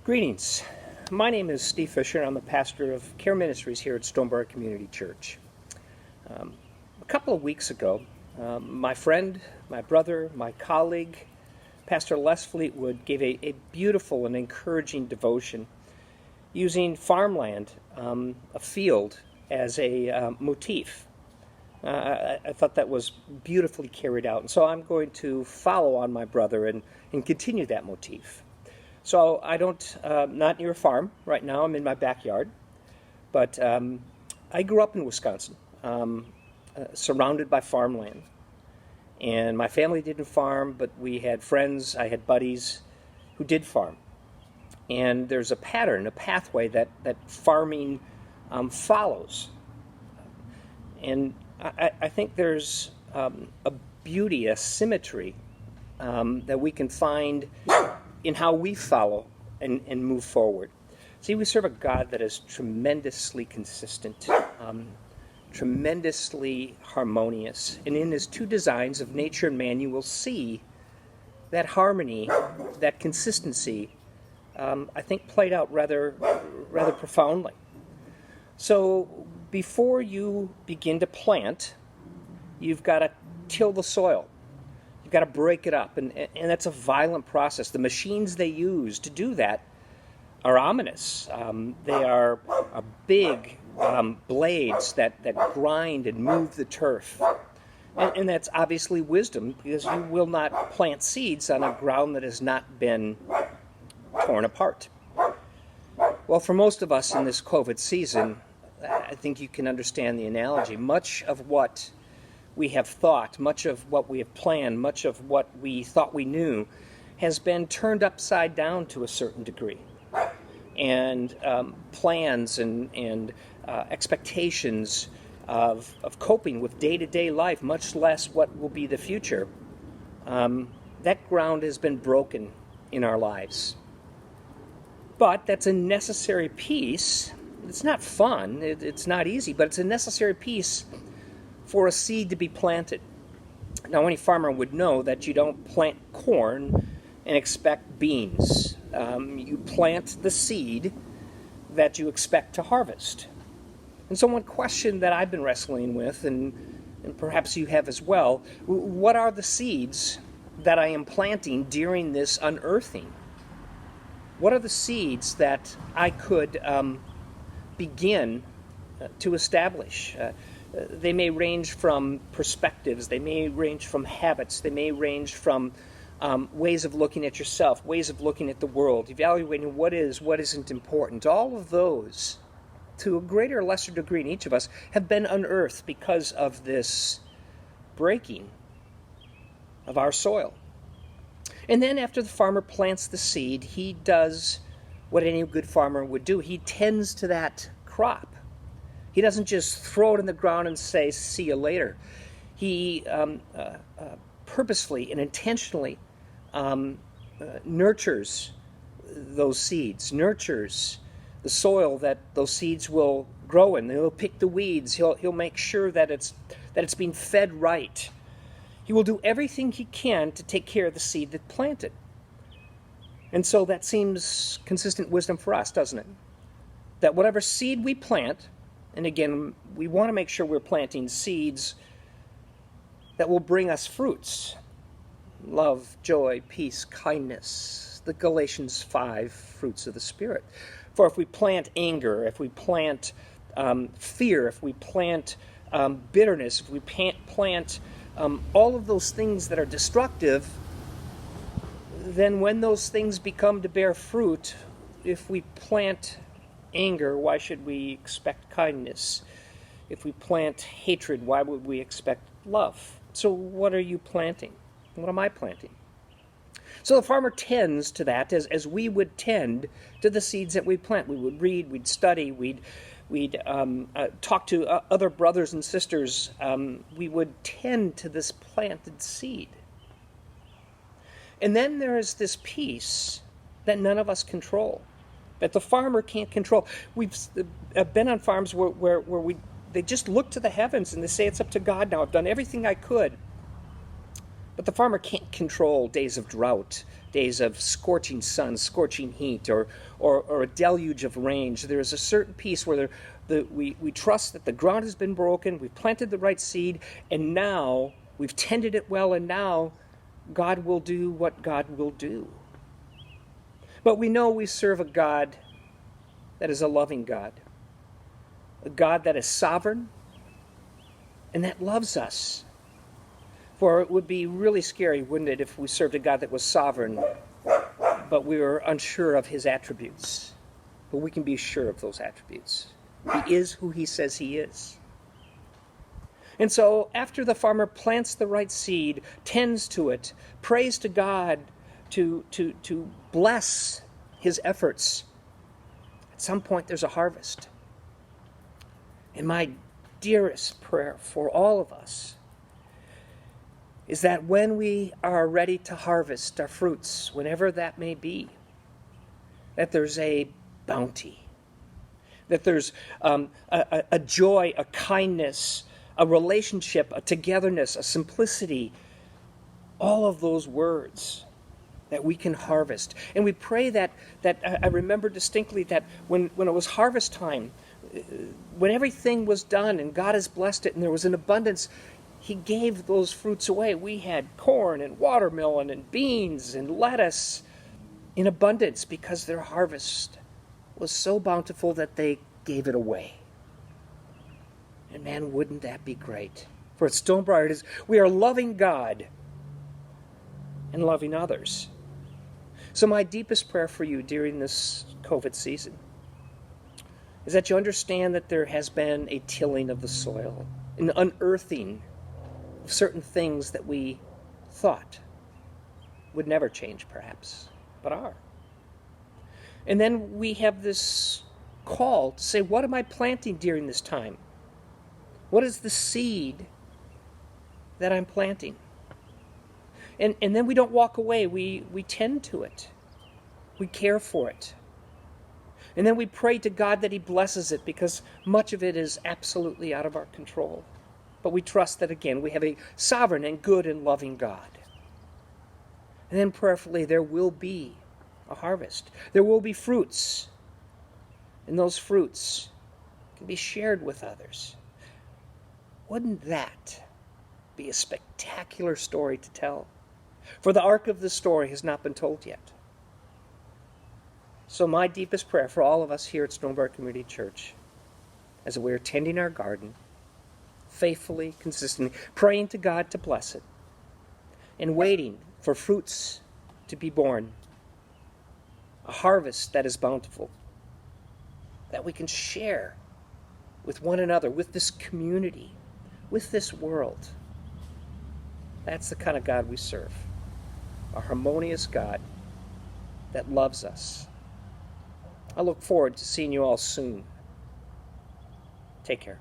Greetings. My name is Steve Fisher, and I'm the pastor of Care Ministries here at Stonebriar Community Church. A couple of weeks ago, my friend, my brother, my colleague, Pastor Les Fleetwood, gave a beautiful and encouraging devotion using farmland, a field, as a motif. I thought that was beautifully carried out, and so I'm going to follow on my brother and continue that motif. So I don't, not near a farm right now. I'm in my backyard, but I grew up in Wisconsin, surrounded by farmland. And my family didn't farm, but we had friends, I had buddies who did farm. And there's a pattern, a pathway that farming follows. And I think there's a beauty, a symmetry that we can find in how we follow and move forward. See, we serve a God that is tremendously consistent, tremendously harmonious. And in his two designs of nature and man, you will see that harmony, that consistency, I think played out rather profoundly. So before you begin to plant, you've got to till the soil. You've got to break it up, and that's a violent process. The machines they use to do that are ominous. They are big blades that grind and move the turf. And that's obviously wisdom, because you will not plant seeds on a ground that has not been torn apart. Well, for most of us in this COVID season, I think you can understand the analogy. Much of what we have thought, much of what we have planned, much of what we thought we knew has been turned upside down to a certain degree. And plans and expectations of coping with day-to-day life, much less what will be the future, that ground has been broken in our lives. But that's a necessary piece. It's not fun, it's not easy, but it's a necessary piece for a seed to be planted. Now, any farmer would know that you don't plant corn and expect beans. You plant the seed that you expect to harvest. And so one question that I've been wrestling with, and perhaps you have as well, what are the seeds that I am planting during this unearthing? What are the seeds that I could begin to establish? They may range from perspectives, they may range from habits, they may range from ways of looking at yourself, ways of looking at the world, evaluating what is, what isn't important. All of those, to a greater or lesser degree in each of us, have been unearthed because of this breaking of our soil. And then after the farmer plants the seed, he does what any good farmer would do. He tends to that crop. He doesn't just throw it in the ground and say, see you later. He purposefully and intentionally nurtures those seeds, nurtures the soil that those seeds will grow in. He'll pick the weeds. He'll make sure that it's being fed right. He will do everything he can to take care of the seed that planted. And so that seems consistent wisdom for us, doesn't it? That whatever seed we plant, and again, we want to make sure we're planting seeds that will bring us fruits. Love, joy, peace, kindness, the Galatians 5 fruits of the Spirit. For if we plant anger, if we plant fear, if we plant bitterness, if we plant all of those things that are destructive, then when those things become to bear fruit, if we plant anger, why should we expect kindness? If we plant hatred, why would we expect love? So what are you planting? What am I planting? So the farmer tends to that as we would tend to the seeds that we plant. We would read, we'd study, we'd talk to other brothers and sisters. We would tend to this planted seed. And then there is this piece that none of us control, that the farmer can't control. We've been on farms where they just look to the heavens and they say, it's up to God now. I've done everything I could. But the farmer can't control days of drought, days of scorching sun, scorching heat, or a deluge of rain. There is a certain peace where we trust that the ground has been broken, we've planted the right seed, and now we've tended it well, and now God will do what God will do. But we know we serve a God that is a loving God, a God that is sovereign and that loves us. For it would be really scary, wouldn't it, if we served a God that was sovereign, but we were unsure of his attributes. But we can be sure of those attributes. He is who he says he is. And so after the farmer plants the right seed, tends to it, prays to God to bless his efforts, at some point there's a harvest. And my dearest prayer for all of us is that when we are ready to harvest our fruits, whenever that may be, that there's a bounty, that there's a joy, a kindness, a relationship, a togetherness, a simplicity, all of those words that we can harvest. And we pray that I remember distinctly that when it was harvest time, when everything was done and God has blessed it and there was an abundance, he gave those fruits away. We had corn and watermelon and beans and lettuce in abundance because their harvest was so bountiful that they gave it away. And man, wouldn't that be great? For at Stonebriar it is, we are loving God and loving others. So my deepest prayer for you during this COVID season is that you understand that there has been a tilling of the soil, an unearthing of certain things that we thought would never change, perhaps, but are. And then we have this call to say, what am I planting during this time? What is the seed that I'm planting? And then we don't walk away. We tend to it. We care for it. And then we pray to God that he blesses it, because much of it is absolutely out of our control. But we trust that, again, we have a sovereign and good and loving God. And then prayerfully there will be a harvest. There will be fruits. And those fruits can be shared with others. Wouldn't that be a spectacular story to tell? For the arc of the story has not been told yet. So my deepest prayer for all of us here at Stonebriar Community Church, as we are tending our garden, faithfully, consistently, praying to God to bless it, and waiting for fruits to be born, a harvest that is bountiful, that we can share with one another, with this community, with this world. That's the kind of God we serve. A harmonious God that loves us. I look forward to seeing you all soon. Take care.